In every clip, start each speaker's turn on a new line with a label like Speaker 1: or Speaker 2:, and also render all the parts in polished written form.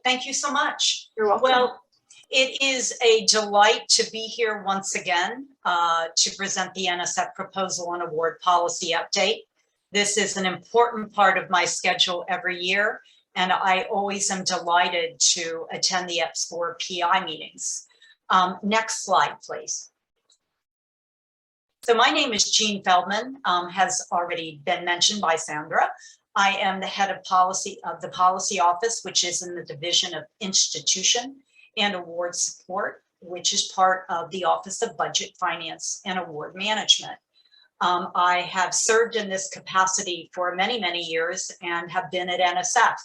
Speaker 1: Thank you so much.
Speaker 2: You're welcome.
Speaker 1: Well, it is a delight to be here once again to present the NSF Proposal and Award Policy Update. This is an important part of my schedule every year, and I always am delighted to attend the EPSCoR PI meetings. Next slide, please. So my name is Jean Feldman, has already been mentioned by Sandra. I am the head of policy of the policy office, which is in the Division of Institution and Award Support, which is part of the Office of Budget, Finance, and Award Management. I have served in this capacity for many, many years and have been at NSF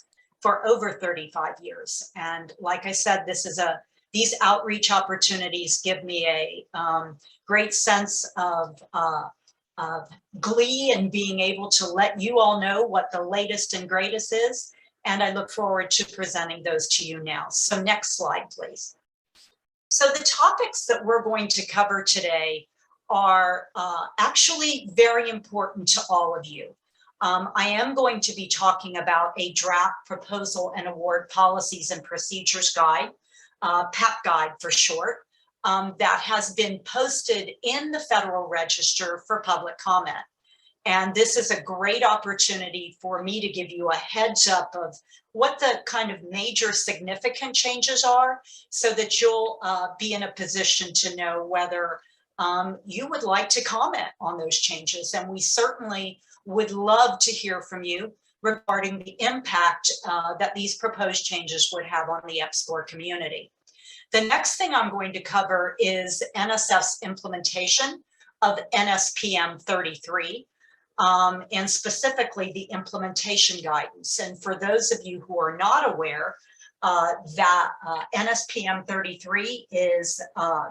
Speaker 1: for over 35 years. And like I said, these outreach opportunities give me a great sense of glee and being able to let you all know what the latest and greatest is. And I look forward to presenting those to you now. So next slide, please. So the topics that we're going to cover today are actually very important to all of you. I am going to be talking about a draft proposal and award policies and procedures guide, PAP guide for short, that has been posted in the Federal Register for public comment. And this is a great opportunity for me to give you a heads up of what the kind of major significant changes are so that you'll be in a position to know whether you would like to comment on those changes. And we certainly would love to hear from you regarding the impact that these proposed changes would have on the EPSCoR community. The next thing I'm going to cover is NSF's implementation of NSPM 33, and specifically the implementation guidance. And for those of you who are not aware, that NSPM 33 is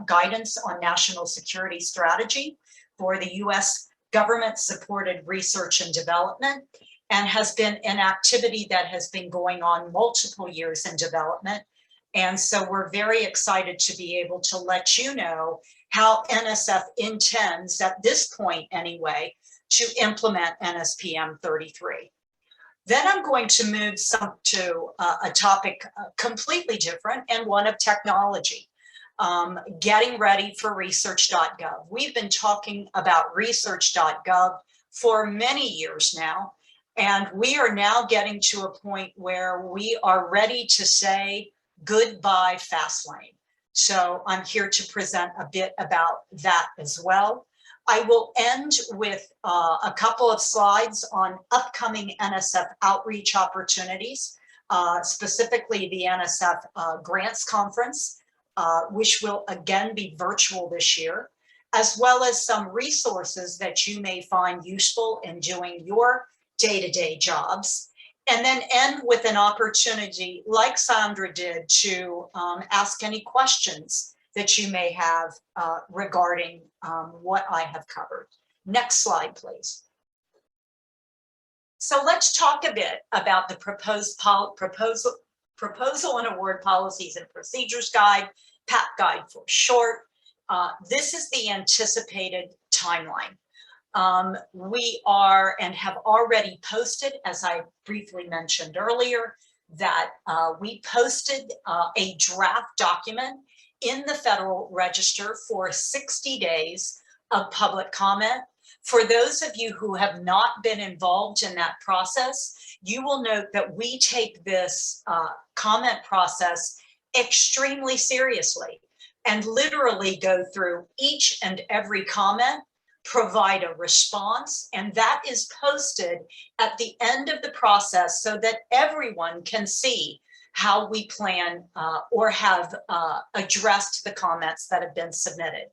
Speaker 1: guidance on national security strategy for the U.S. government-supported research and development, and has been an activity that has been going on multiple years in development. And so we're very excited to be able to let you know how NSF intends, at this point anyway, to implement NSPM 33. Then I'm going to move to a topic completely different and one of technology, getting ready for research.gov. We've been talking about research.gov for many years now, and we are now getting to a point where we are ready to say goodbye Fastlane. So I'm here to present a bit about that as well. I will end with a couple of slides on upcoming NSF outreach opportunities, specifically the NSF Grants Conference, which will again be virtual this year, as well as some resources that you may find useful in doing your day-to-day jobs. And then end with an opportunity, like Sandra did, to ask any questions that you may have regarding what I have covered. Next slide, please. So let's talk a bit about the proposal and award policies and procedures guide, PAP guide for short. This is the anticipated timeline. We are and have already posted, as I briefly mentioned earlier, that we posted a draft document in the Federal Register for 60 days of public comment. For those of you who have not been involved in that process, you will note that we take this comment process extremely seriously and literally go through each and every comment, provide a response, and that is posted at the end of the process so that everyone can see how we plan or have addressed the comments that have been submitted.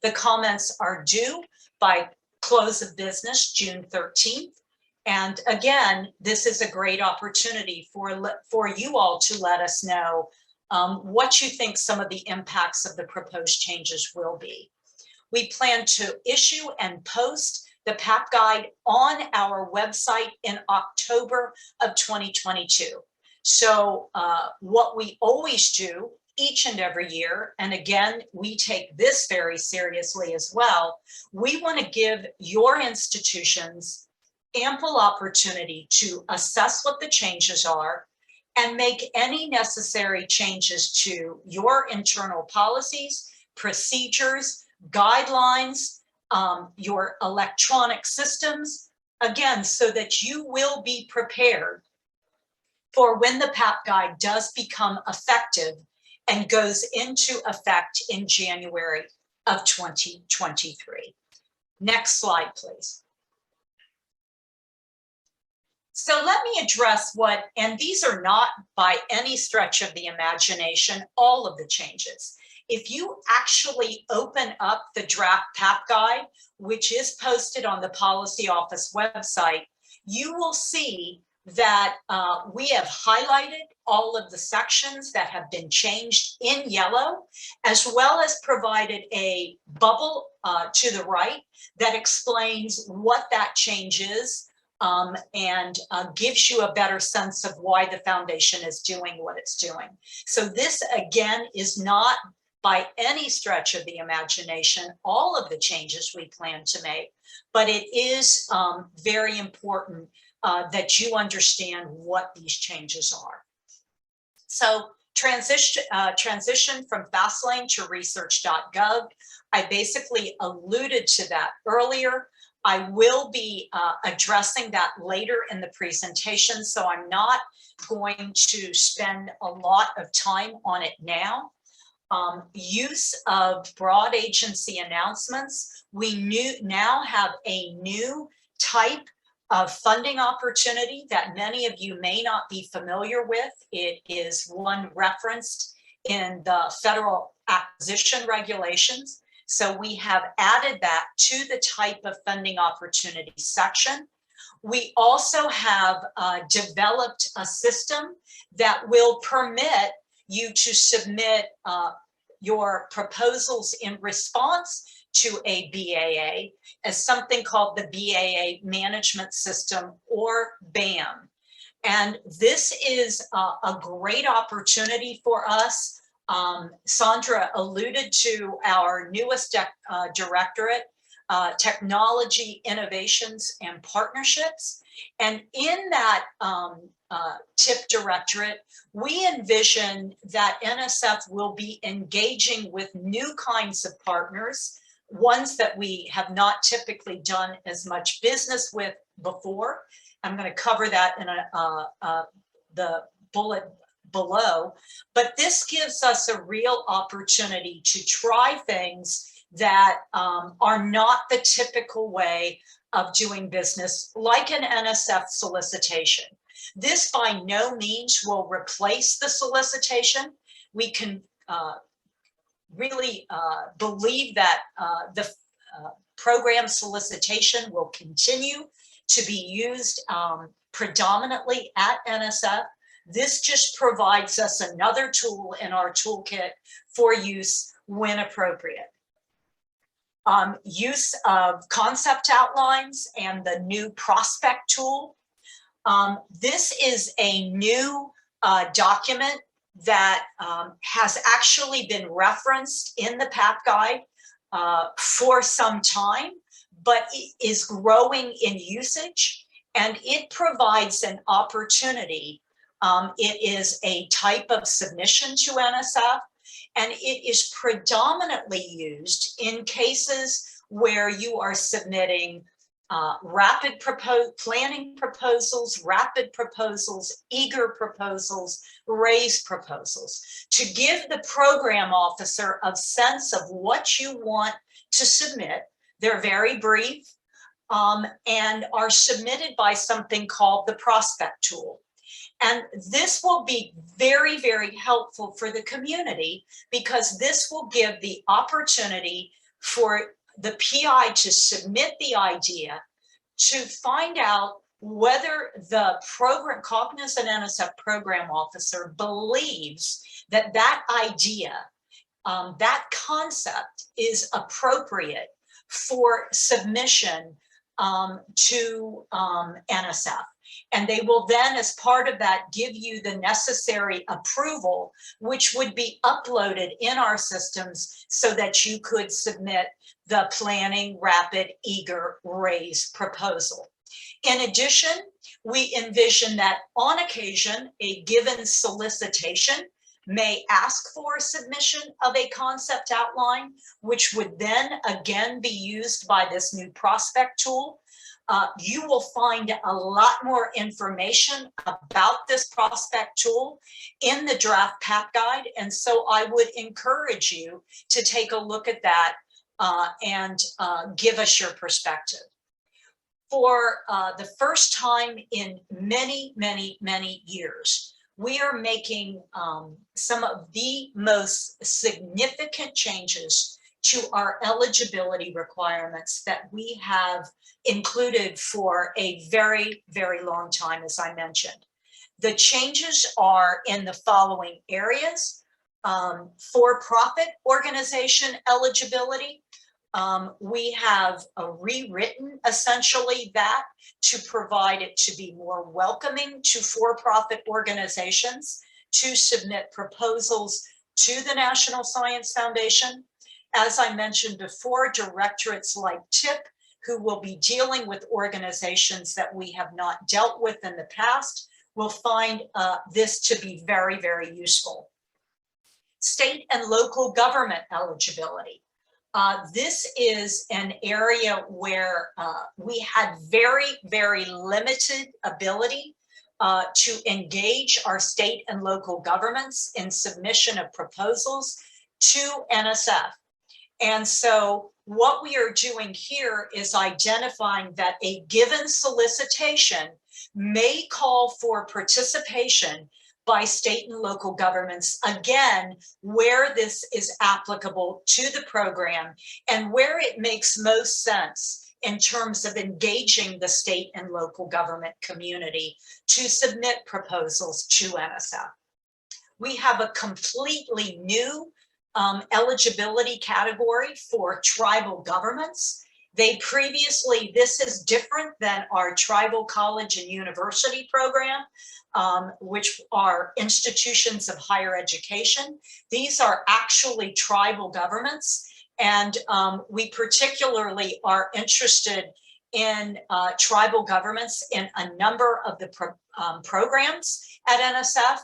Speaker 1: The comments are due by close of business, June 13th. And again, this is a great opportunity for you all to let us know what you think some of the impacts of the proposed changes will be. We plan to issue and post the PAP guide on our website in October of 2022. So what we always do each and every year, and again, we take this very seriously as well, we want to give your institutions ample opportunity to assess what the changes are and make any necessary changes to your internal policies, procedures, guidelines, your electronic systems, again, so that you will be prepared for when the PAP guide does become effective and goes into effect in January of 2023. Next slide, please. So let me address what, and these are not by any stretch of the imagination, all of the changes. If you actually open up the draft PAP guide, which is posted on the Policy Office website, you will see that we have highlighted all of the sections that have been changed in yellow, as well as provided a bubble to the right that explains what that change is, and gives you a better sense of why the foundation is doing what it's doing. So this, again, is not by any stretch of the imagination all of the changes we plan to make, but it is very important that you understand what these changes are. So transition from Fastlane to research.gov. I basically alluded to that earlier. I will be addressing that later in the presentation, so I'm not going to spend a lot of time on it now. Use of broad agency announcements. We now have a new type of funding opportunity that many of you may not be familiar with. It is one referenced in the federal acquisition regulations. So we have added that to the type of funding opportunity section. We also have developed a system that will permit you to submit your proposals in response to a BAA as something called the BAA Management System, or BAM. And this is a great opportunity for us. Sandra alluded to our newest directorate, Technology, Innovations, and Partnerships. And in that TIP directorate, we envision that NSF will be engaging with new kinds of partners, ones that we have not typically done as much business with before. I'm going to cover that in the bullet below, but this gives us a real opportunity to try things that are not the typical way of doing business, like an NSF solicitation. This by no means will replace the solicitation. We can really believe that the program solicitation will continue to be used predominantly at NSF. This just provides us another tool in our toolkit for use when appropriate. Use of concept outlines and the new prospect tool. This is a new document that has actually been referenced in the PAP guide for some time, but it is growing in usage, and it provides an opportunity. It is a type of submission to NSF, and it is predominantly used in cases where you are submitting rapid planning proposals, rapid proposals, eager proposals, raised proposals, to give the program officer a sense of what you want to submit. They're very brief and are submitted by something called the prospect tool. And this will be very, very helpful for the community, because this will give the opportunity for the PI to submit the idea, to find out whether the program, cognizant NSF program officer, believes that that idea, that concept is appropriate for submission to NSF. And they will then, as part of that, give you the necessary approval, which would be uploaded in our systems so that you could submit the planning, rapid, eager, raise proposal. In addition, We envision that on occasion, a given solicitation may ask for submission of a concept outline, which would then again be used by this new prospect tool. You will find a lot more information about this prospect tool in the draft PAP guide. And so I would encourage you to take a look at that and give us your perspective. For the first time in many, many, many years, we are making some of the most significant changes to our eligibility requirements that we have included for a very, very long time, as I mentioned. The changes are in the following areas: for-profit organization eligibility. We have rewritten essentially that to provide it to be more welcoming to for-profit organizations to submit proposals to the National Science Foundation. As I mentioned before, directorates like TIP, who will be dealing with organizations that we have not dealt with in the past, will find this to be very, very useful. State and local government eligibility. This is an area where we had very, very limited ability to engage our state and local governments in submission of proposals to NSF. And so what we are doing here is identifying that a given solicitation may call for participation by state and local governments, again, where this is applicable to the program and where it makes most sense in terms of engaging the state and local government community to submit proposals to NSF. We have a completely new eligibility category for tribal governments. This is different than our tribal college and university program, which are institutions of higher education. These are actually tribal governments. And we particularly are interested in tribal governments in a number of the programs at NSF,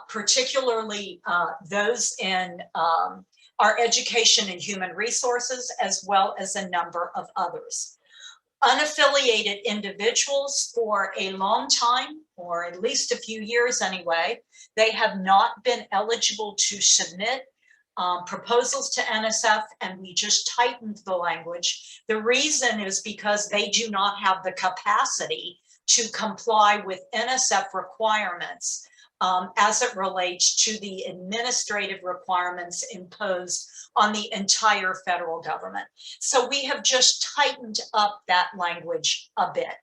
Speaker 1: particularly those in our education and human resources, as well as a number of others. Unaffiliated individuals, for a long time, or at least a few years anyway, they have not been eligible to submit proposals to NSF, and we just tightened the language. The reason is because they do not have the capacity to comply with NSF requirements as it relates to the administrative requirements imposed on the entire federal government. So we have just tightened up that language a bit.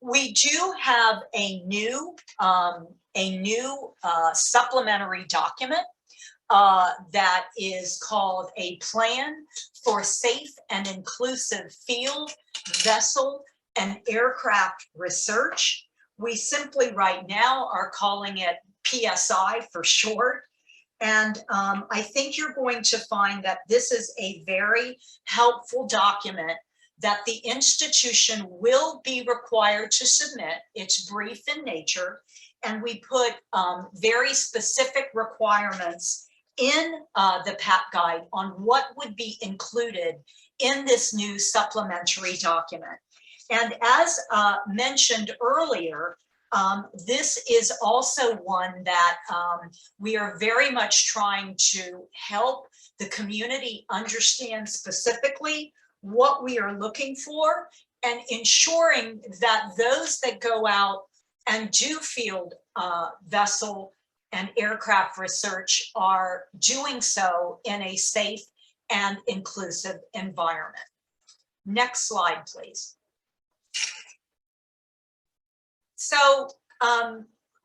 Speaker 1: We do have a new supplementary document that is called a Plan for Safe and Inclusive Field, Vessel, and Aircraft Research. We simply right now are calling it PSI for short. And I think you're going to find that this is a very helpful document that the institution will be required to submit. It's brief in nature, and we put very specific requirements in the PAP guide on what would be included in this new supplementary document. And as mentioned earlier, this is also one that we are very much trying to help the community understand specifically what we are looking for, and ensuring that those that go out and do field vessel and aircraft research are doing so in a safe and inclusive environment. Next slide, please. So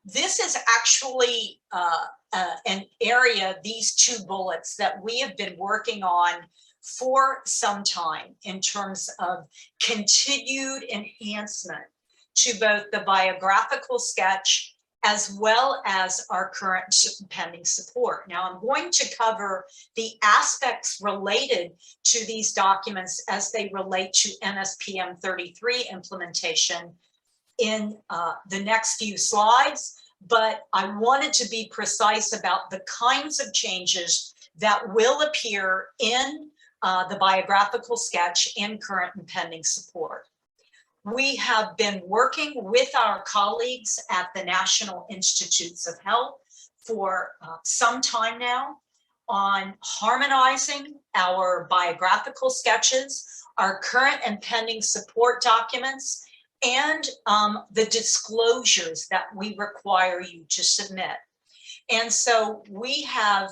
Speaker 1: this is actually an area, these two bullets, that we have been working on for some time in terms of continued enhancement to both the biographical sketch as well as our current pending support. Now, I'm going to cover the aspects related to these documents as they relate to NSPM 33 implementation in the next few slides, but I wanted to be precise about the kinds of changes that will appear in the biographical sketch and current and pending support. We have been working with our colleagues at the National Institutes of Health for some time now on harmonizing our biographical sketches, our current and pending support documents, and the disclosures that we require you to submit. And so we have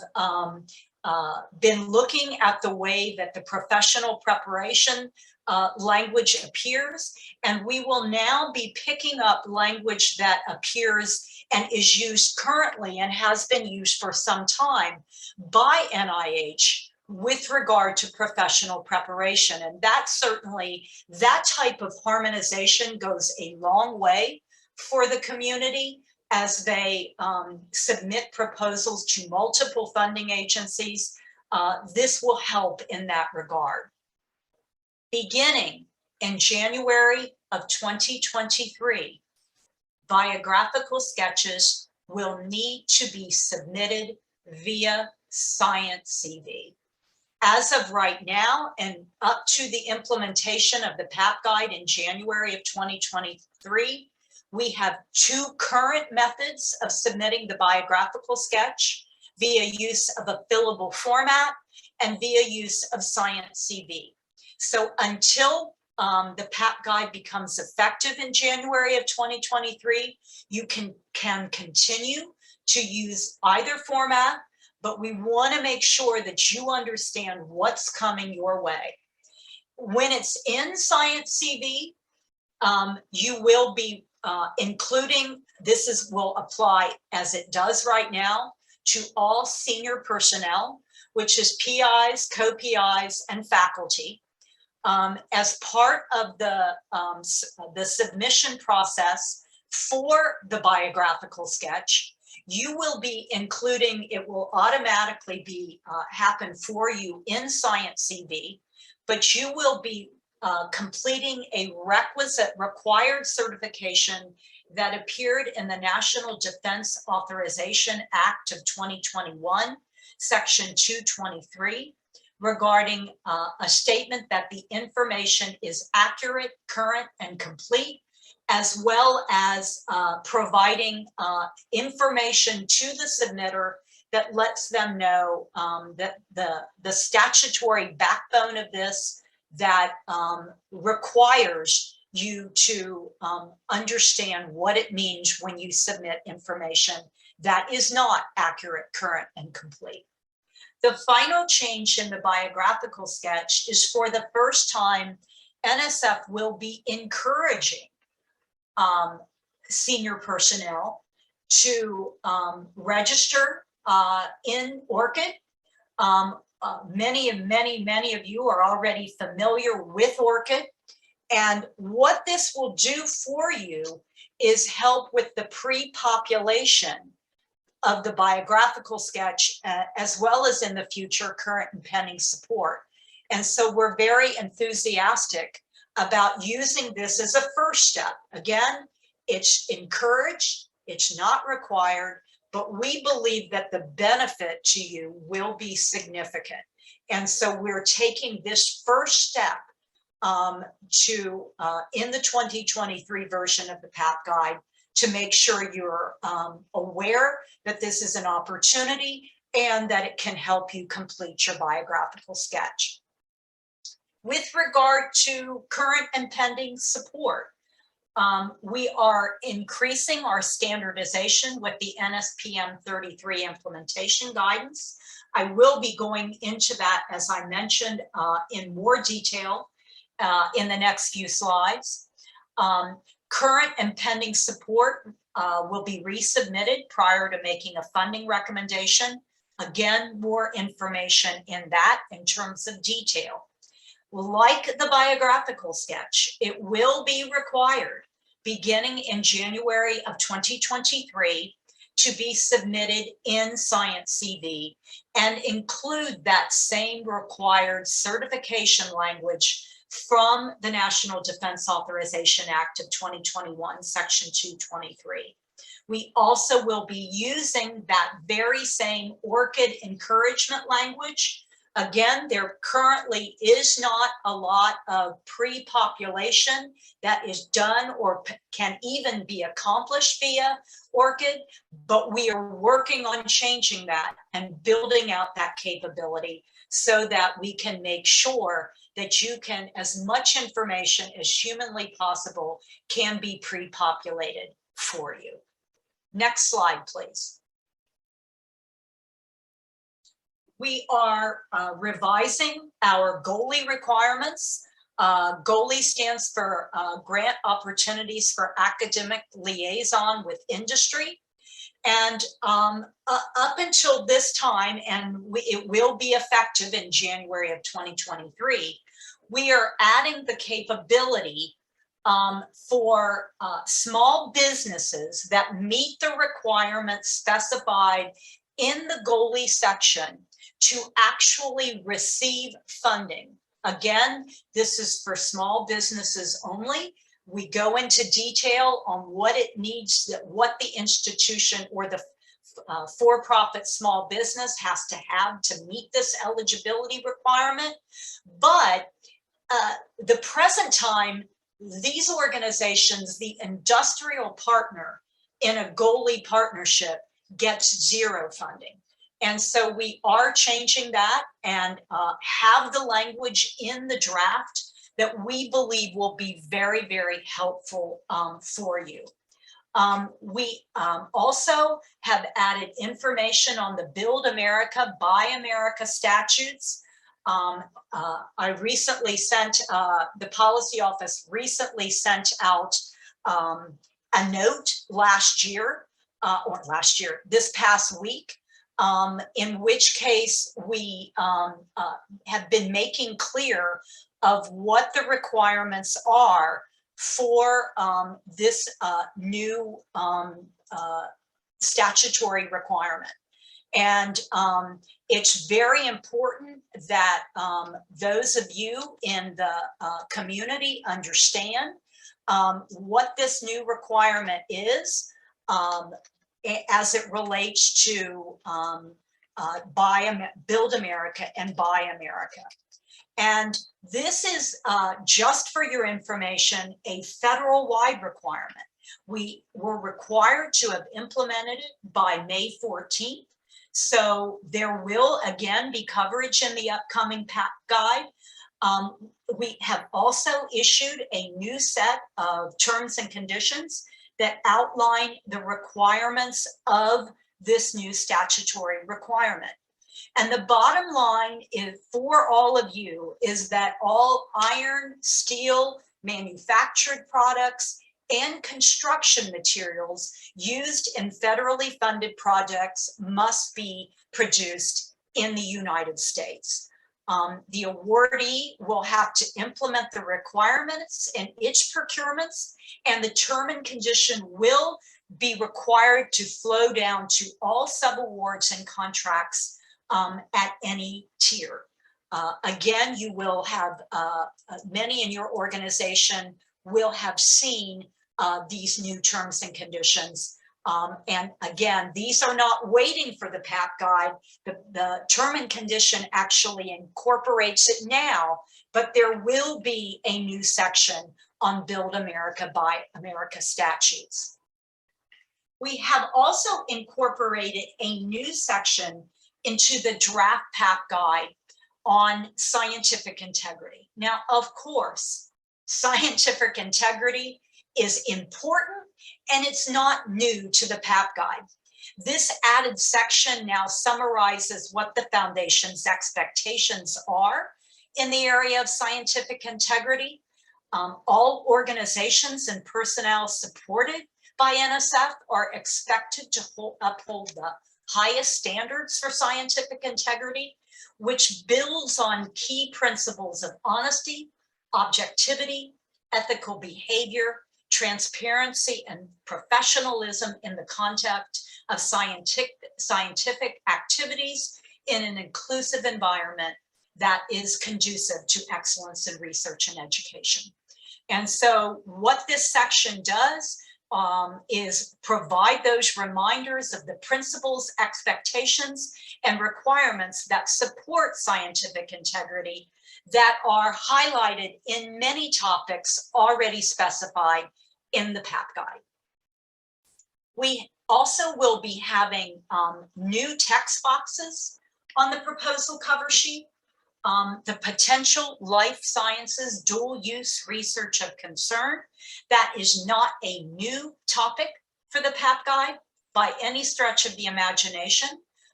Speaker 1: been looking at the way that the professional preparation language appears, and we will now be picking up language that appears and is used currently and has been used for some time by NIH with regard to professional preparation. And that certainly, that type of harmonization goes a long way for the community as they submit proposals to multiple funding agencies. This will help in that regard. Beginning in January of 2023, biographical sketches will need to be submitted via Science CV. As of right now, and up to the implementation of the PAP guide in January of 2023, we have two current methods of submitting the biographical sketch via use of a fillable format and via use of Science CV. So until the PAP guide becomes effective in January of 2023, you can continue to use either format, but we want to make sure that you understand what's coming your way. When it's in Science CV, you will be including, will apply as it does right now to all senior personnel, which is PIs, co-PIs, and faculty. As part of the submission process for the biographical sketch, you will be including, it will automatically be happen for you in Science CV, but you will be completing a required certification that appeared in the National Defense Authorization Act of 2021, Section 223, regarding a statement that the information is accurate, current, and complete, as well as providing information to the submitter that lets them know that the statutory backbone of this that requires you to understand what it means when you submit information that is not accurate, current, and complete. The final change in the biographical sketch is, for the first time, NSF will be encouraging senior personnel to register in ORCID. Many of you are already familiar with ORCID. And what this will do for you is help with the pre-population of the biographical sketch, as well as in the future current and pending support. And so we're very enthusiastic about using this as a first step. Again, it's encouraged, it's not required, but we believe that the benefit to you will be significant. And so we're taking this first step in the 2023 version of the PAP guide to make sure you're aware that this is an opportunity and that it can help you complete your biographical sketch. With regard to current and pending support, we are increasing our standardization with the NSPM 33 implementation guidance. I will be going into that, as I mentioned, in more detail in the next few slides. Current and pending support will be resubmitted prior to making a funding recommendation. Again, more information in that in terms of detail. Like the biographical sketch, it will be required beginning in January of 2023 to be submitted in Science CV and include that same required certification language from the National Defense Authorization Act of 2021, Section 223. We also will be using that very same orchid encouragement language. Again, there currently is not a lot of pre-population that is done or can even be accomplished via orchid, but we are working on changing that and building out that capability so that we can make sure that you can, as much information as humanly possible can be pre-populated for you. Next slide, please. We are revising our GOLI requirements. GOLI stands for Grant Opportunities for Academic Liaison with Industry. And up until this time, and it will be effective in January of 2023, we are adding the capability for small businesses that meet the requirements specified in the GOLI section to actually receive funding. Again, this is for small businesses only. We go into detail on what it needs, what the institution or the for-profit small business has to have to meet this eligibility requirement. But the present time, these organizations, the industrial partner in a GOLI partnership gets zero funding. And so we are changing that and have the language in the draft that we believe will be very, very helpful for you. We also have added information on the Build America, Buy America statutes. I recently sent, the policy office recently sent out a note this past week, in which case we have been making clear of what the requirements are for this new statutory requirement. And it's very important that those of you in the community understand what this new requirement is as it relates to Build America and Buy America. And this is, just for your information, a federal-wide requirement. We were required to have implemented it by May 14th. So there will again be coverage in the upcoming PAC guide. We have also issued a new set of terms and conditions that outline the requirements of this new statutory requirement. And the bottom line is, for all of you, is that all iron, steel, manufactured products, and construction materials used in federally funded projects must be produced in the United States. The awardee will have to implement the requirements in its procurements, and the term and condition will be required to flow down to all subawards and contracts at any tier. Again, you will have, many in your organization will have seen these new terms and conditions. And again, these are not waiting for the PAC guide. The term and condition actually incorporates it now, but there will be a new section on Build America, Buy America statutes. We have also incorporated a new section into the draft PAC guide on scientific integrity. Now, of course, scientific integrity is important, and it's not new to the PAC guide. This added section now summarizes what the foundation's expectations are in the area of scientific integrity. All organizations and personnel supported by NSF are expected to uphold the highest standards for scientific integrity, which builds on key principles of honesty, objectivity, ethical behavior, transparency, and professionalism in the context of scientific activities in an inclusive environment that is conducive to excellence in research and education. And so what this section does is provide those reminders of the principles, expectations, and requirements that support scientific integrity that are highlighted in many topics already specified in the PAP guide. We also will be having new text boxes on the proposal cover sheet. The potential life sciences dual use research of concern. That is not a new topic for the PAP guide by any stretch of the imagination,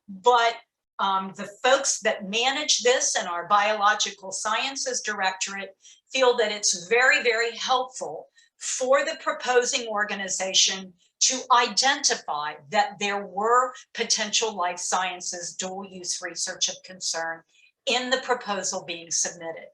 Speaker 1: but the folks that manage this in our biological sciences directorate feel that it's very, very helpful for the proposing organization to identify that there were potential life sciences dual use research of concern in the proposal being submitted.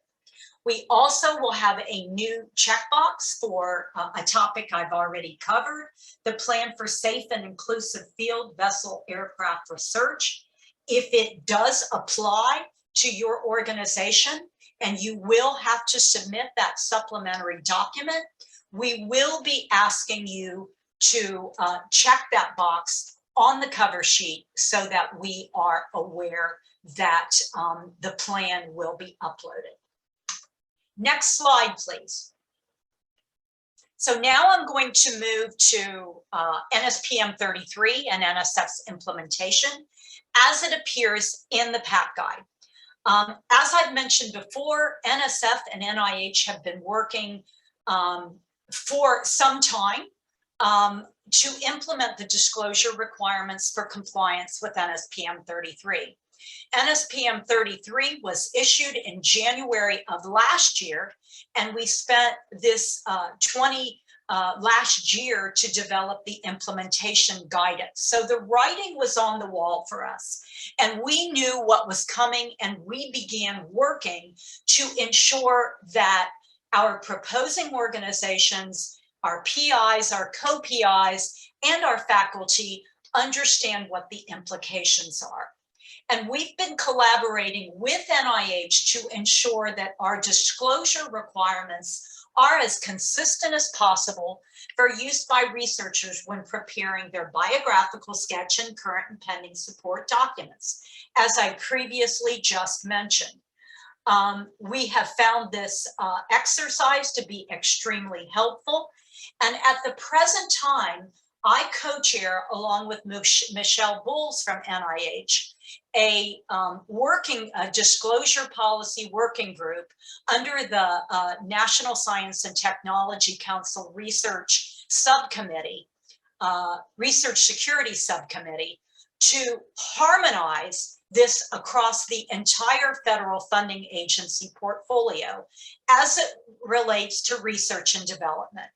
Speaker 1: We also will have a new checkbox for a topic I've already covered, the plan for safe and inclusive field vessel aircraft research. If it does apply to your organization and you will have to submit that supplementary document, we will be asking you to check that box on the cover sheet so that we are aware that the plan will be uploaded. Next slide, please. So now I'm going to move to NSPM 33 and NSF's implementation as it appears in the PAP guide. As I've mentioned before, NSF and NIH have been working for some time to implement the disclosure requirements for compliance with NSPM 33. NSPM 33 was issued in January of last year, and we spent this last year to develop the implementation guidance. So the writing was on the wall for us, and we knew what was coming, and we began working to ensure that our proposing organizations, our PIs, our co-PIs, and our faculty understand what the implications are. And we've been collaborating with NIH to ensure that our disclosure requirements are as consistent as possible for use by researchers when preparing their biographical sketch and current and pending support documents, as I previously just mentioned. We have found this exercise to be extremely helpful. And at the present time, I co-chair, along with Michelle Bowles from NIH, a disclosure policy working group under the National Science and Technology Council Research Subcommittee, Research Security Subcommittee, to harmonize this across the entire federal funding agency portfolio as it relates to research and development.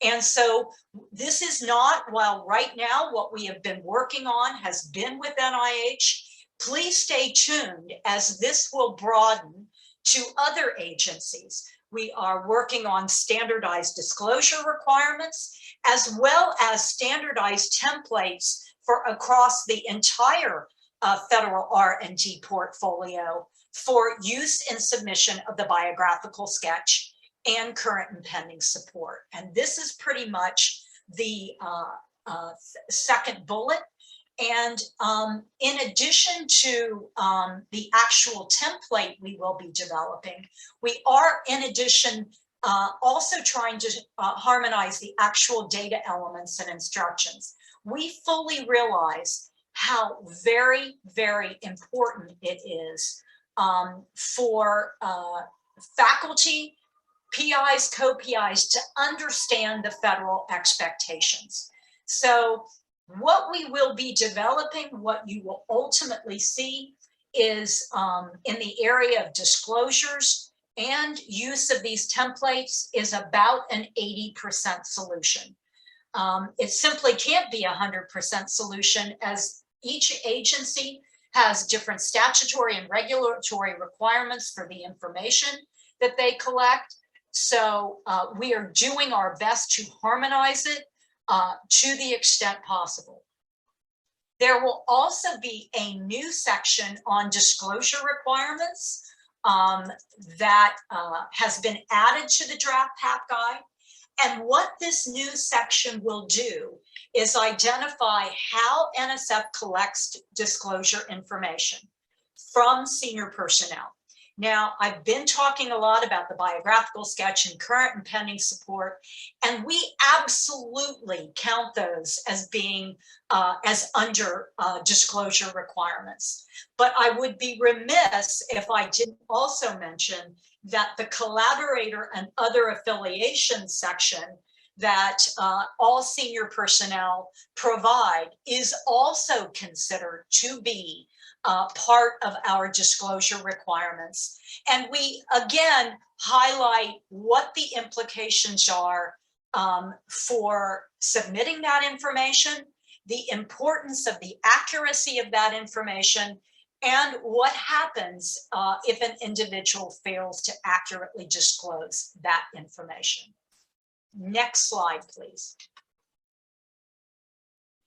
Speaker 1: And so this is not, while right now what we have been working on has been with NIH, please stay tuned as this will broaden to other agencies. We are working on standardized disclosure requirements, as well as standardized templates for across the entire federal R&D portfolio for use and submission of the biographical sketch and current and pending support. And this is pretty much the second bullet. And in addition to the actual template we will be developing, we are in addition also trying to harmonize the actual data elements and instructions. We fully realize how very, very important it is for faculty, PIs, co-PIs to understand the federal expectations. So what we will be developing, what you will ultimately see is in the area of disclosures and use of these templates is about an 80% solution. It simply can't be 100% solution, as each agency has different statutory and regulatory requirements for the information that they collect. So we are doing our best to harmonize it to the extent possible. There will also be a new section on disclosure requirements that has been added to the draft PAP guide. And what this new section will do is identify how NSF collects disclosure information from senior personnel. Now, I've been talking a lot about the biographical sketch and current and pending support, and we absolutely count those as being as under disclosure requirements. But I would be remiss if I didn't also mention that the collaborator and other affiliations section that all senior personnel provide is also considered to be part of our disclosure requirements. And we, again, highlight what the implications are for submitting that information, the importance of the accuracy of that information, and what happens if an individual fails to accurately disclose that information. Next slide, please.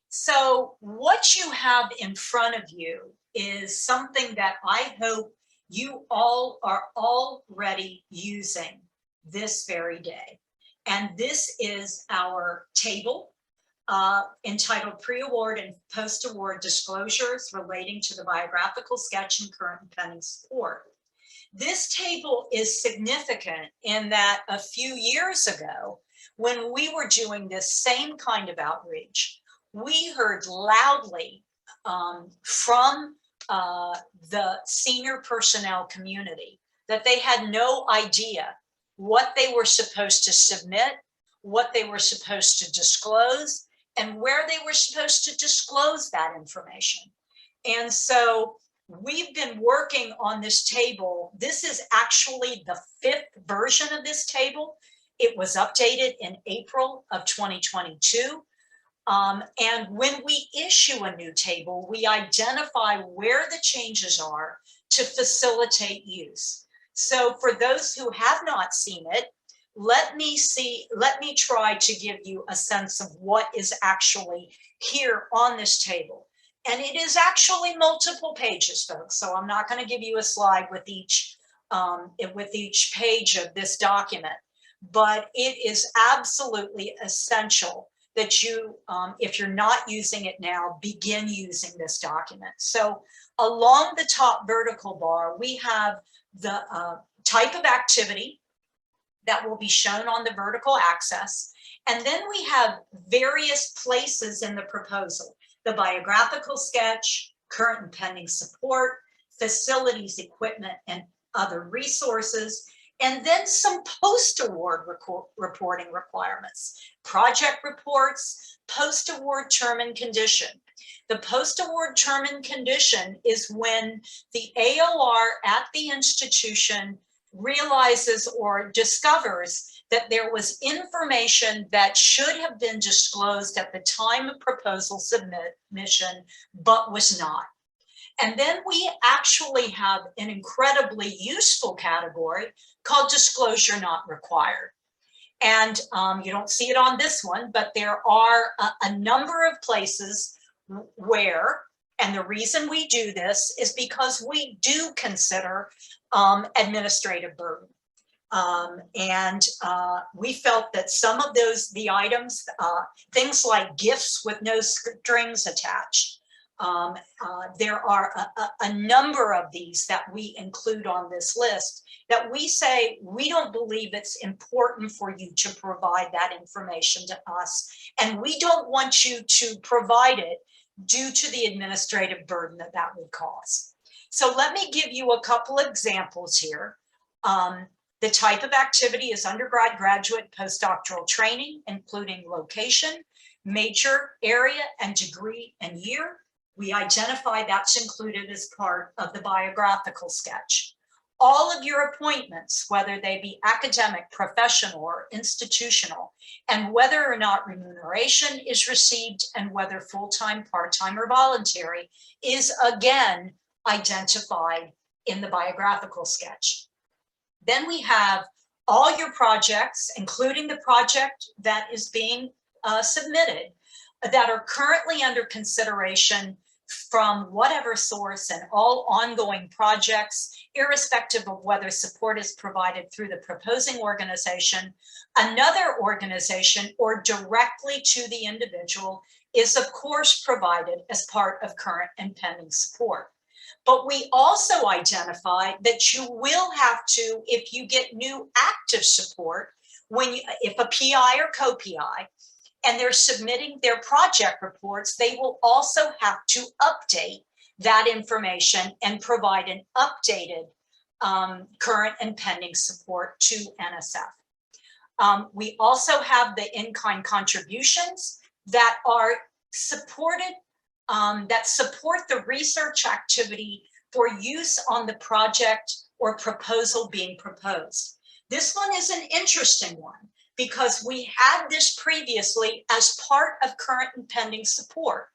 Speaker 1: So what you have in front of you is something that I hope you all are already using this very day. And this is our table entitled Pre-Award and Post-Award Disclosures Relating to the Biographical Sketch and Current and Pending Support. This table is significant in that a few years ago, when we were doing this same kind of outreach, we heard loudly from the senior personnel community that they had no idea what they were supposed to submit, what they were supposed to disclose, and where they were supposed to disclose that information. And so we've been working on this table. This is actually the 5th version of this table. It was updated in April of 2022. And when we issue a new table, we identify where the changes are to facilitate use. So for those who have not seen it, let me try to give you a sense of what is actually here on this table. And it is actually multiple pages, folks. So I'm not going to give you a slide with each page of this document, but it is absolutely essential that you, if you're not using it now, begin using this document. So along the top vertical bar, we have the type of activity that will be shown on the vertical axis. And then we have various places in the proposal: the biographical sketch, current and pending support, facilities, equipment, and other resources, and then some post-award reporting requirements, project reports, post-award term and condition. The post-award term and condition is when the AOR at the institution realizes or discovers that there was information that should have been disclosed at the time of proposal submission, but was not. And then we actually have an incredibly useful category called disclosure not required. And you don't see it on this one, but there are a number of places where, and the reason we do this is because we do consider administrative burden. We felt that some of the items, things like gifts with no strings attached, there are a number of these that we include on this list that we say we don't believe it's important for you to provide that information to us, and we don't want you to provide it due to the administrative burden that that would cause. So let me give you a couple examples here. The type of activity is undergrad, graduate, postdoctoral training, including location, major, area, and degree and year. We identify that's included as part of the biographical sketch. All of your appointments, whether they be academic, professional, or institutional, and whether or not remuneration is received, and whether full-time, part-time, or voluntary, is again identified in the biographical sketch. Then we have all your projects, including the project that is being submitted, that are currently under consideration from whatever source and all ongoing projects, irrespective of whether support is provided through the proposing organization, another organization, or directly to the individual, is of course provided as part of current and pending support. But we also identify that you will have to, if you get new active support, if a PI or co-PI, and they're submitting their project reports, they will also have to update that information and provide an updated current and pending support to NSF. We also have the in-kind contributions that are supported, that support the research activity for use on the project or proposal being proposed. This one is an interesting one, because we had this previously as part of current and pending support.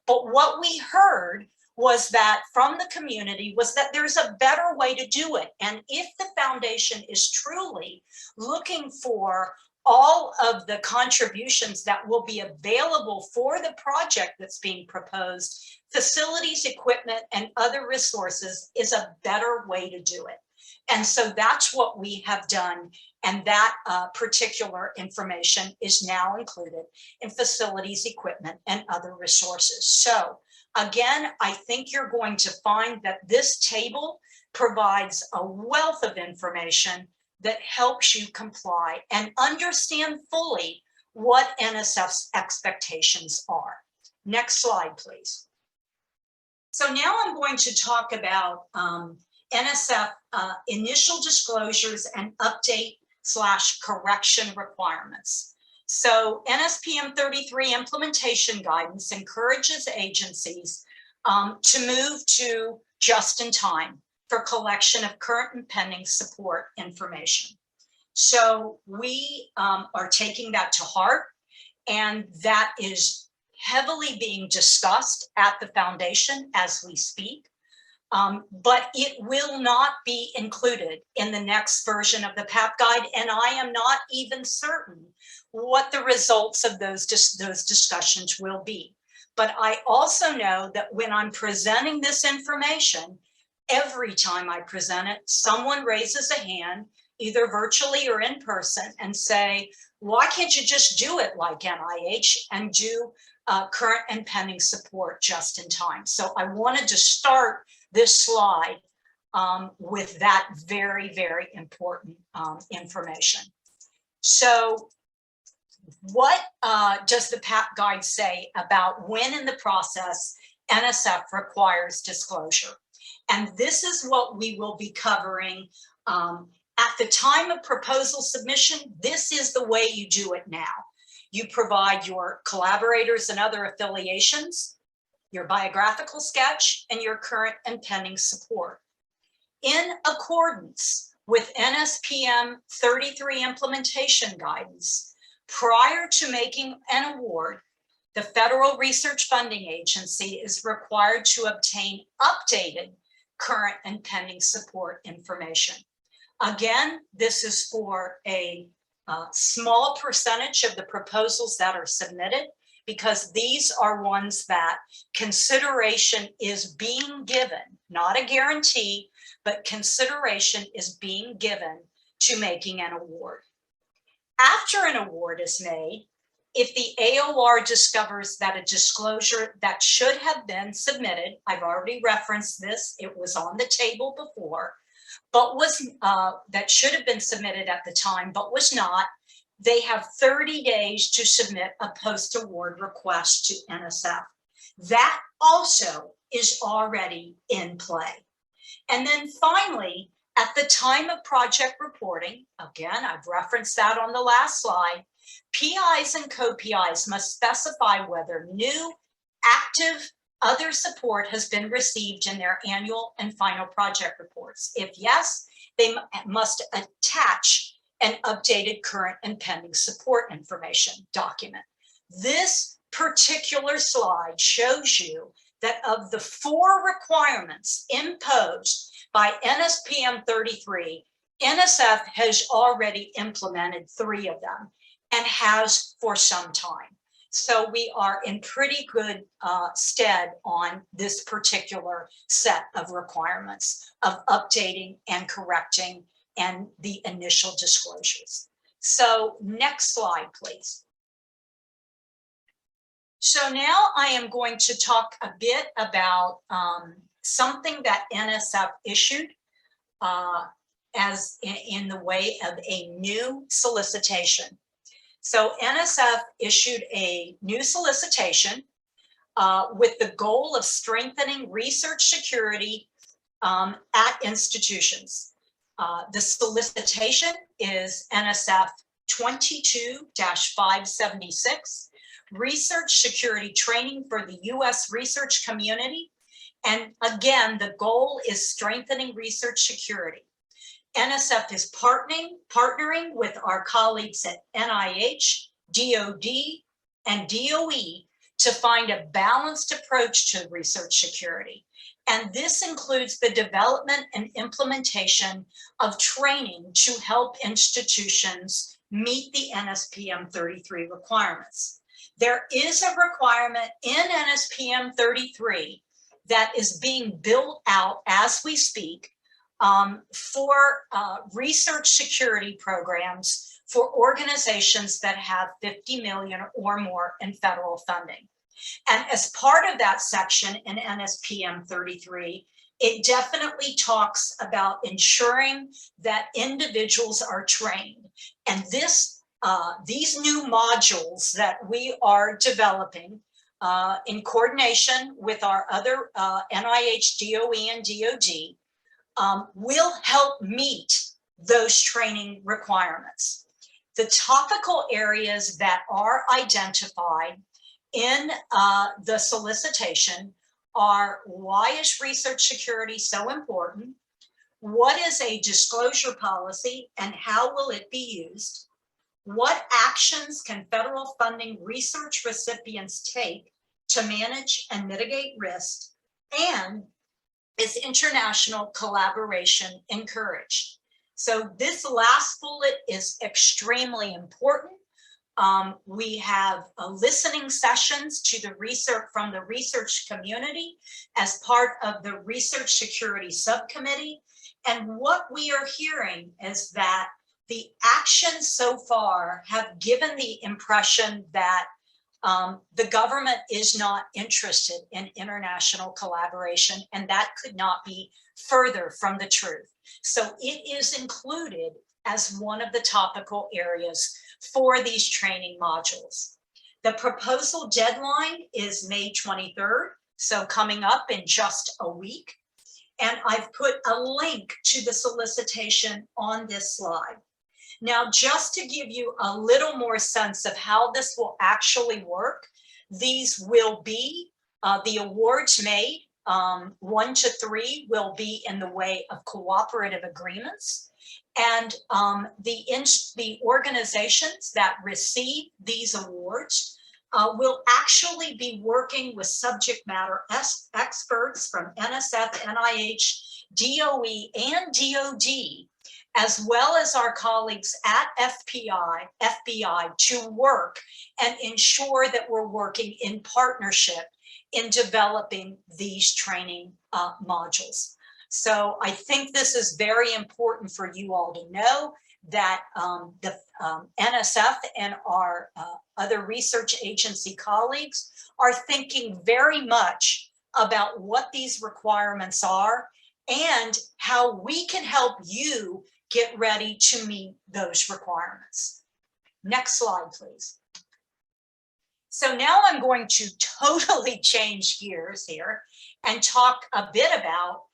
Speaker 1: But what we heard was that from the community was that there's a better way to do it. And if the foundation is truly looking for all of the contributions that will be available for the project that's being proposed, facilities, equipment, and other resources is a better way to do it. And so that's what we have done. And that particular information is now included in facilities, equipment, and other resources. So again, I think you're going to find that this table provides a wealth of information that helps you comply and understand fully what NSF's expectations are. Next slide, please. So now I'm going to talk about NSF initial disclosures and update/correction requirements. So NSPM 33 implementation guidance encourages agencies to move to just in time for collection of current and pending support information. So we are taking that to heart, and that is heavily being discussed at the foundation as we speak. But it will not be included in the next version of the PAP guide, and I am not even certain what the results of those discussions will be. But I also know that when I'm presenting this information, every time I present it, someone raises a hand, either virtually or in person, and say, why can't you just do it like NIH and do current and pending support just in time? So I wanted to start this slide with that very, very important information. So what does the PAP guide say about when in the process NSF requires disclosure? And this is what we will be covering at the time of proposal submission. This is the way you do it now. You provide your collaborators and other affiliations, your biographical sketch, and your current and pending support. In accordance with NSPM 33 implementation guidance, prior to making an award, the Federal Research Funding Agency is required to obtain updated current and pending support information. Again, this is for a small percentage of the proposals that are submitted, because these are ones that consideration is being given, not a guarantee, but consideration is being given to making an award. After an award is made, if the AOR discovers that a disclosure that should have been submitted, I've already referenced this, it was on the table before, but was that should have been submitted at the time, but was not, they have 30 days to submit a post-award request to NSF. That also is already in play. And then finally, at the time of project reporting, again, I've referenced that on the last slide, PIs and co-PIs must specify whether new, active, other support has been received in their annual and final project reports. If yes, they must attach an updated current and pending support information document. This particular slide shows you that of the 4 requirements imposed by NSPM 33, NSF has already implemented 3 of them and has for some time. So we are in pretty good stead on this particular set of requirements of updating and correcting and the initial disclosures. So next slide, please. So now I am going to talk a bit about something that NSF issued as in the way of a new solicitation. So NSF issued a new solicitation with the goal of strengthening research security at institutions. The solicitation is NSF 22-576, Research Security Training for the U.S. Research Community. And again, the goal is strengthening research security. NSF is partnering with our colleagues at NIH, DOD, and DOE to find a balanced approach to research security. And this includes the development and implementation of training to help institutions meet the NSPM 33 requirements. There is a requirement in NSPM 33 that is being built out as we speak for research security programs for organizations that have 50 million or more in federal funding. And as part of that section in NSPM 33, it definitely talks about ensuring that individuals are trained. And these new modules that we are developing in coordination with our other NIH, DOE, and DOD will help meet those training requirements. The topical areas that are identified in the solicitation are: why is research security so important? What is a disclosure policy and how will it be used? What actions can federal funding research recipients take to manage and mitigate risk? And is international collaboration encouraged? So this last bullet is extremely important. We have listening sessions to the research from the research community as part of the Research Security Subcommittee. And what we are hearing is that the actions so far have given the impression that the government is not interested in international collaboration, and that could not be further from the truth. So it is included as one of the topical areas for these training modules. The proposal deadline is May 23rd, so coming up in just a week. And I've put a link to the solicitation on this slide. Now, just to give you a little more sense of how this will actually work, these will be the awards made, 1 to 3 will be in the way of cooperative agreements. And the organizations that receive these awards will actually be working with subject matter experts from NSF, NIH, DOE, and DOD, as well as our colleagues at FBI to work and ensure that we're working in partnership in developing these training modules. So I think this is very important for you all to know that the NSF and our other research agency colleagues are thinking very much about what these requirements are and how we can help you get ready to meet those requirements. Next slide, please. So now I'm going to totally change gears here and talk a bit about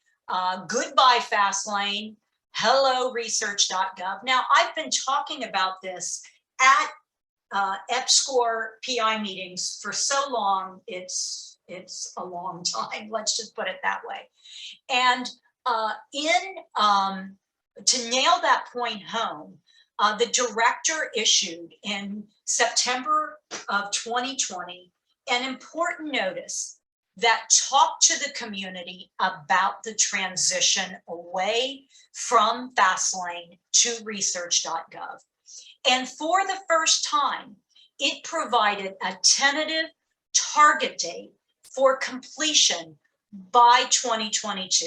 Speaker 1: goodbye FastLane, hello research.gov. Now I've been talking about this at EPSCoR PI meetings for so long, it's a long time, let's just put it that way. And to nail that point home, the director issued in September of 2020 an important notice that talked to the community about the transition away from FastLane to research.gov. And for the first time, it provided a tentative target date for completion by 2022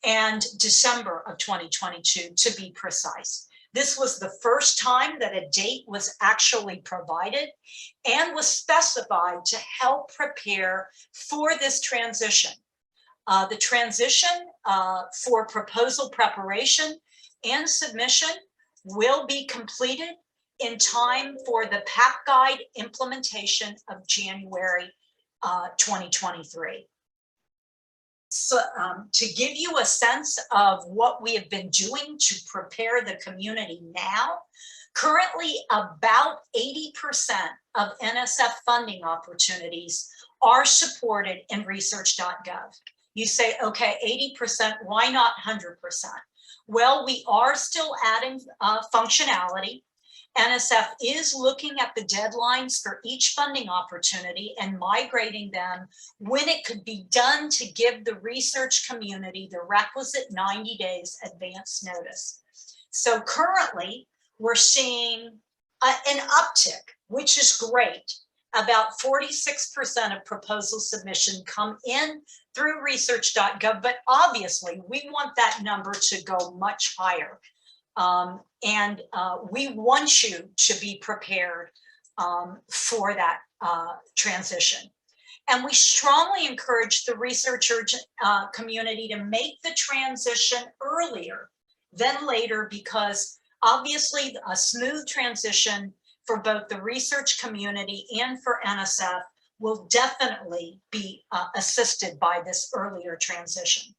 Speaker 1: and December of 2022 to be precise. This was the first time that a date was actually provided and was specified to help prepare for this transition. The transition for proposal preparation and submission will be completed in time for the PAC Guide implementation of January 2023. So to give you a sense of what we have been doing to prepare the community now, currently about 80% of NSF funding opportunities are supported in research.gov. You say, okay, 80%, why not 100%? Well, we are still adding functionality. NSF is looking at the deadlines for each funding opportunity and migrating them when it could be done to give the research community the requisite 90 days advance notice. So currently, we're seeing an uptick, which is great. About 46% of proposal submission come in through research.gov, but obviously we want that number to go much higher. We want you to be prepared for that transition. And we strongly encourage the researcher community to make the transition earlier than later, because obviously a smooth transition for both the research community and for NSF will definitely be assisted by this earlier transition.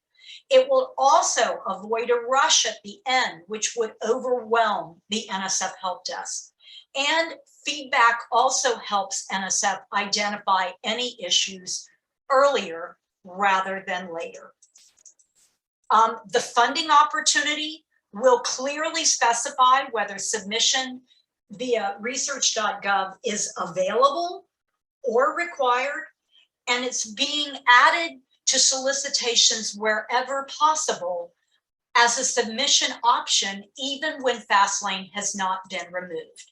Speaker 1: It will also avoid a rush at the end, which would overwhelm the NSF help desk. And feedback also helps NSF identify any issues earlier rather than later. The funding opportunity will clearly specify whether submission via research.gov is available or required, and it's being added to solicitations wherever possible as a submission option, even when FastLane has not been removed.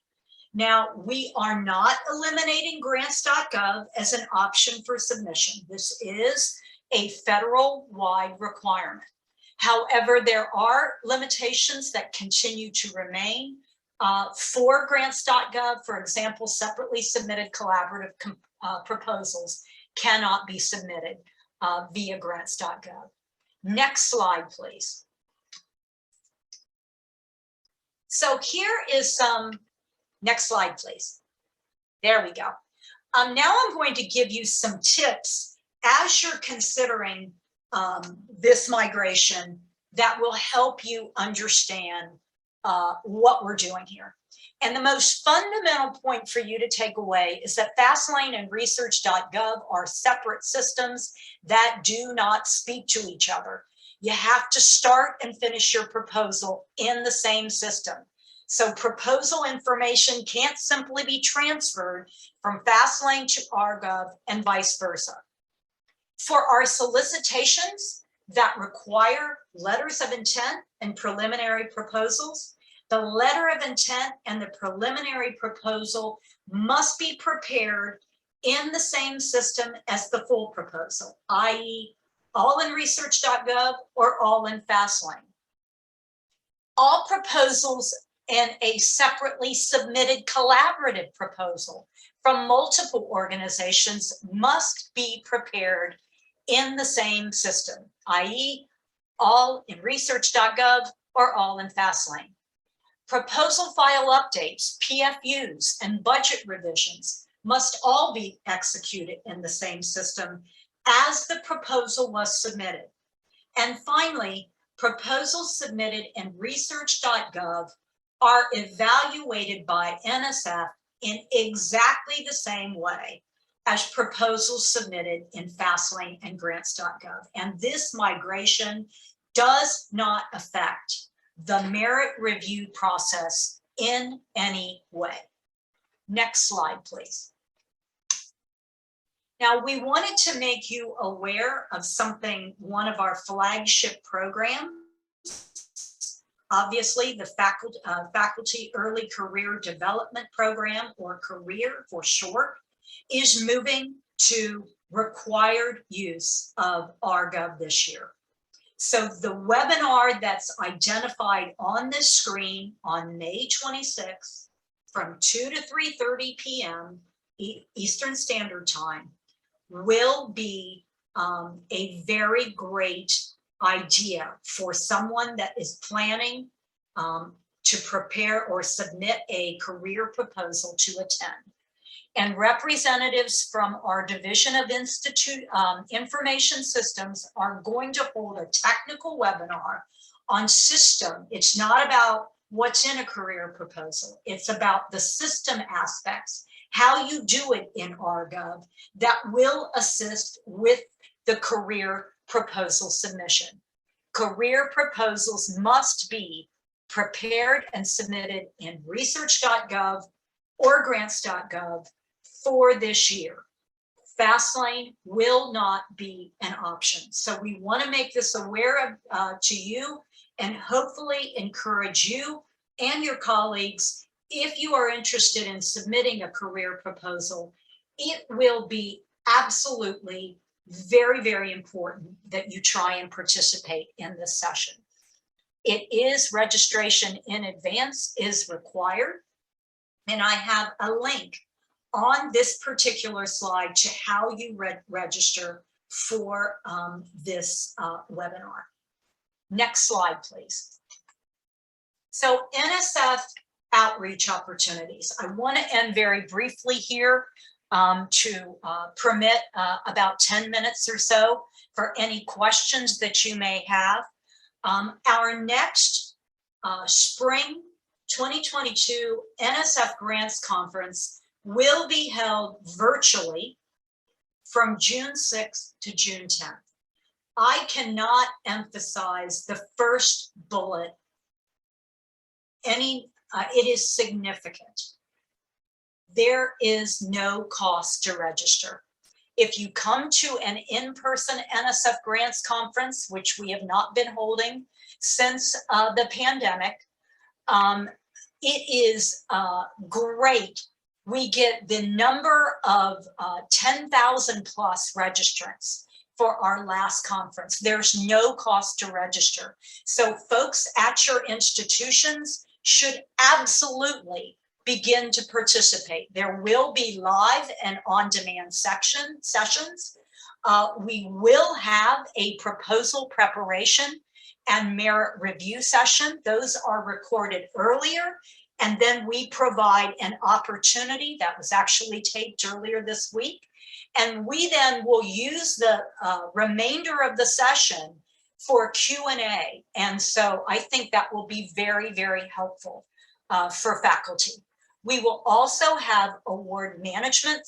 Speaker 1: Now, we are not eliminating grants.gov as an option for submission. This is a federal-wide requirement. However, there are limitations that continue to remain for grants.gov. For example, separately submitted collaborative proposals cannot be submitted via grants.gov. Next slide, please. So here is some, next slide, please. There we go. Now I'm going to give you some tips as you're considering this migration that will help you understand what we're doing here. And the most fundamental point for you to take away is that FastLane and research.gov are separate systems that do not speak to each other. You have to start and finish your proposal in the same system. So proposal information can't simply be transferred from FastLane to RGov and vice versa. For our solicitations that require letters of intent and preliminary proposals, the letter of intent and the preliminary proposal must be prepared in the same system as the full proposal, i.e. all in research.gov or all in FastLane. All proposals in a separately submitted collaborative proposal from multiple organizations must be prepared in the same system, i.e. all in research.gov or all in FastLane. Proposal file updates, PFUs, and budget revisions must all be executed in the same system as the proposal was submitted. And finally, proposals submitted in research.gov are evaluated by NSF in exactly the same way as proposals submitted in FastLane and grants.gov. And this migration does not affect the merit review process in any way. Next slide, please. Now, we wanted to make you aware of something, one of our flagship programs Obviously, the Faculty Early Career Development Program, or CAREER for short, is moving to required use of RGov this year. So the webinar that's identified on this screen on May 26th from 2 to 3:30 p.m. Eastern Standard Time will be a very great idea for someone that is planning to prepare or submit a career proposal to attend. And representatives from our Division of Information Systems are going to hold a technical webinar on system. It's not about what's in a career proposal. It's about the system aspects, how you do it in RGov, that will assist with the career proposal submission. Career proposals must be prepared and submitted in research.gov or grants.gov for this year. FastLane will not be an option. So we want to make this aware of, to you, and hopefully encourage you and your colleagues. If you are interested in submitting a career proposal, it will be absolutely very, very important that you try and participate in this session. It is registration in advance is required. And I have a link on this particular slide to how you register for this webinar. Next slide, please. So NSF outreach opportunities. I want to end very briefly here to permit about 10 minutes or so for any questions that you may have. Our next spring 2022 NSF Grants Conference will be held virtually from June 6th to June 10th. I cannot emphasize the first bullet it is significant. There is no cost to register. If you come to an in-person NSF Grants Conference, which we have not been holding since the pandemic, it is great. We get the number of 10,000 plus registrants for our last conference. There's no cost to register. So folks at your institutions should absolutely begin to participate. There will be live and on-demand sessions. We will have a proposal preparation and merit review session. Those are recorded earlier. And then we provide an opportunity that was actually taped earlier this week. And we then will use the remainder of the session for Q&A. And so I think that will be very, very helpful for faculty. We will also have award management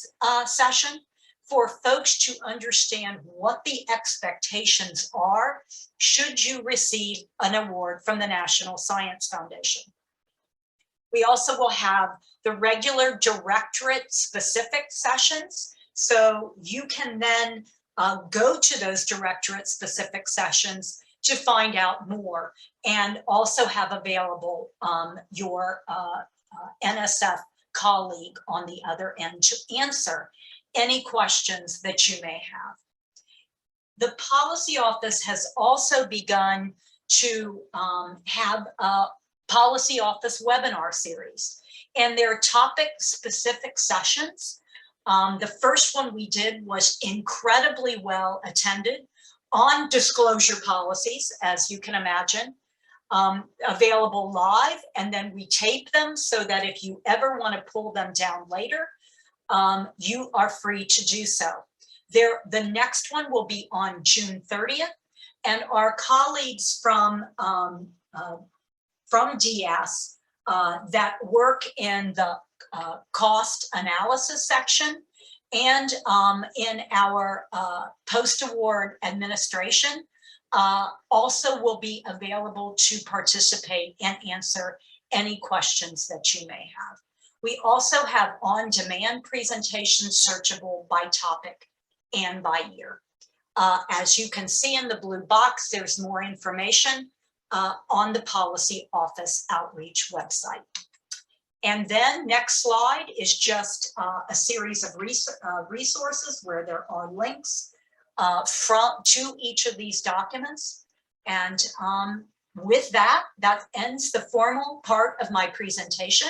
Speaker 1: session for folks to understand what the expectations are should you receive an award from the National Science Foundation. We also will have the regular directorate specific sessions. So you can then go to those directorate specific sessions to find out more, and also have available your NSF colleague on the other end to answer any questions that you may have. The policy office has also begun to have a policy office webinar series, and they're topic specific sessions. The first one we did was incredibly well attended on disclosure policies, as you can imagine, available live, and then we tape them so that if you ever want to pull them down later, you are free to do so. The next one will be on June 30th, and our colleagues from DS that work in the cost analysis section and in our post-award administration also will be available to participate and answer any questions that you may have. We also have on-demand presentations searchable by topic and by year. As you can see in the blue box, there's more information on the Policy Office Outreach website. And then next slide is just a series of resources where there are links to each of these documents. And with that, that ends the formal part of my presentation.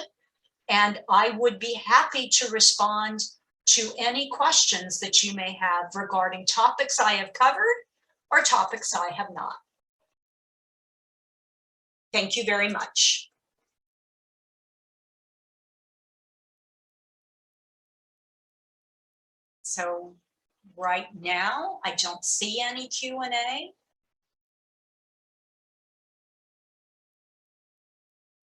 Speaker 1: And I would be happy to respond to any questions that you may have regarding topics I have covered or topics I have not. Thank you very much. So right now, I don't see any Q&A.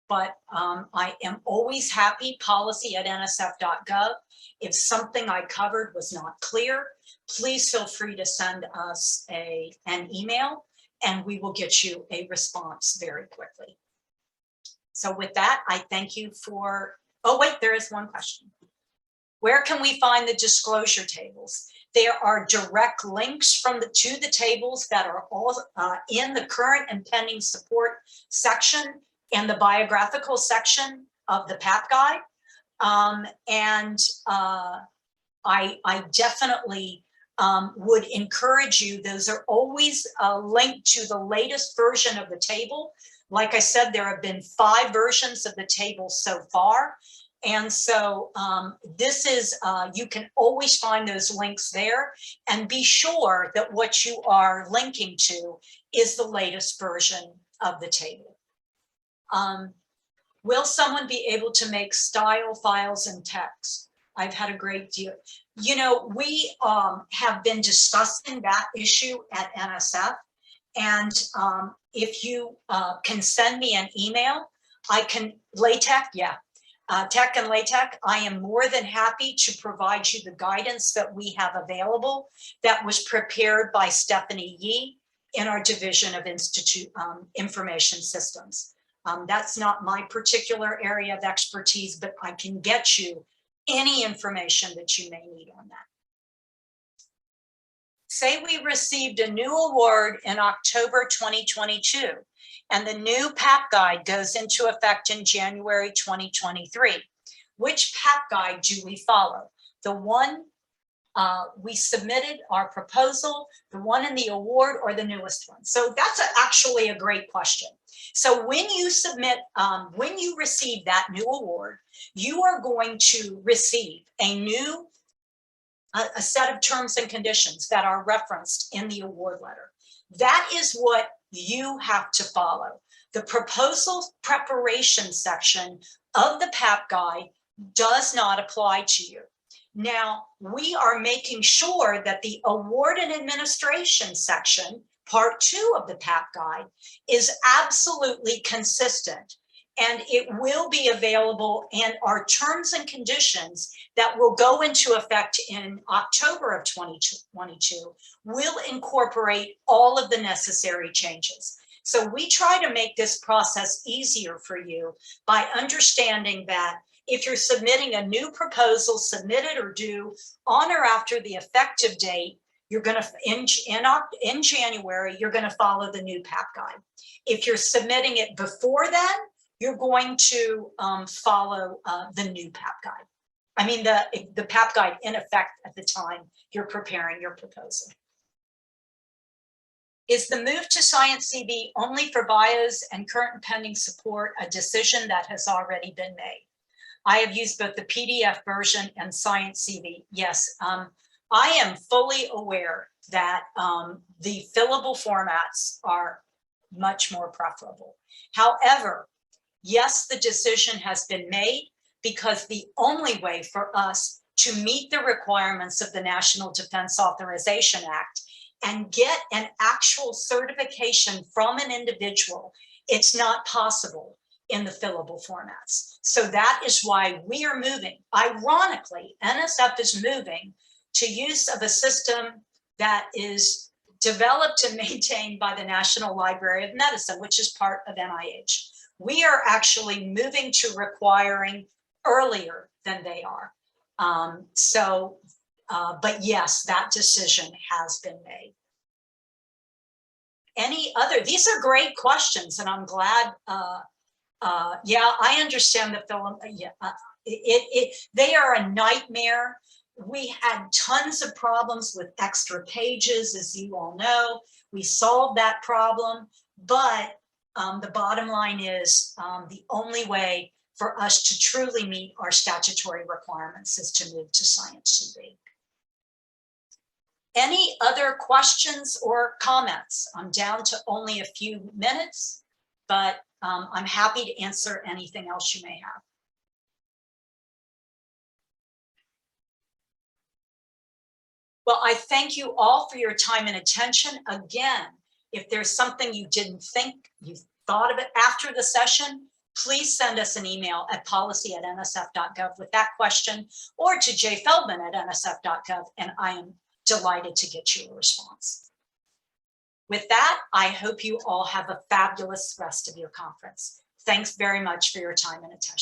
Speaker 1: But I am always happy, policy@nsf.gov. If something I covered was not clear, please feel free to send us an email and we will get you a response very quickly. So with that, I thank you for, oh wait, there is one question. Where can we find the disclosure tables? There are direct links to the tables that are all in the current and pending support section and the biographical section of the PAP guide. I definitely would encourage you, those are always linked to the latest version of the table. Like I said, there have been 5 versions of the table so far. And so this is, you can always find those links there, and be sure that what you are linking to is the latest version of the table. Will someone be able to make style files and text? I've had a great deal. You know, we have been discussing that issue at NSF. And if you can send me an email, I can, LaTeX, yeah. Tech and LaTeX, I am more than happy to provide you the guidance that we have available that was prepared by Stephanie Yee in our Division of Information Systems. That's not my particular area of expertise, but I can get you any information that you may need on that. Say we received a new award in October 2022, and the new PAP guide goes into effect in January 2023. Which PAP guide do we follow? The one we submitted our proposal, the one in the award, or the newest one? So that's actually a great question. So when you submit, when you receive that new award, you are going to receive a set of terms and conditions that are referenced in the award letter. That is what you have to follow. The proposal preparation section of the PAP guide does not apply to you. Now, we are making sure that the award and administration section, part 2 of the PAP guide, is absolutely consistent, and it will be available, and our terms and conditions that will go into effect in October of 2022 will incorporate all of the necessary changes. So we try to make this process easier for you by understanding that if you're submitting a new proposal, submitted or due on or after the effective date, you're going to, in January, you're going to follow the new PAP guide. If you're submitting it before then, you're going to follow the new PAP guide. I mean, the PAP guide in effect at the time you're preparing your proposal. Is the move to Science CV only for bios and current and pending support a decision that has already been made? I have used both the PDF version and Science CV. Yes, I am fully aware that the fillable formats are much more preferable. However, yes, the decision has been made because the only way for us to meet the requirements of the National Defense Authorization Act and get an actual certification from an individual, it's not possible in the fillable formats. So that is why we are moving. Ironically, NSF is moving to use of a system that is developed and maintained by the National Library of Medicine, which is part of NIH. We are actually moving to requiring earlier than they are. But yes, that decision has been made. Any other, these are great questions, and I'm glad, yeah, I understand the film, they are a nightmare. We had tons of problems with extra pages, as you all know. We solved that problem, but the bottom line is the only way for us to truly meet our statutory requirements is to move to Science CB. Any other questions or comments? I'm down to only a few minutes, but I'm happy to answer anything else you may have. Well, I thank you all for your time and attention. Again, if there's something you didn't think, you thought of it after the session, please send us an email at policy@nsf.gov with that question, or to jfeldman@nsf.gov, and I am delighted to get you a response. With that, I hope you all have a fabulous rest of your conference. Thanks very much for your time and attention.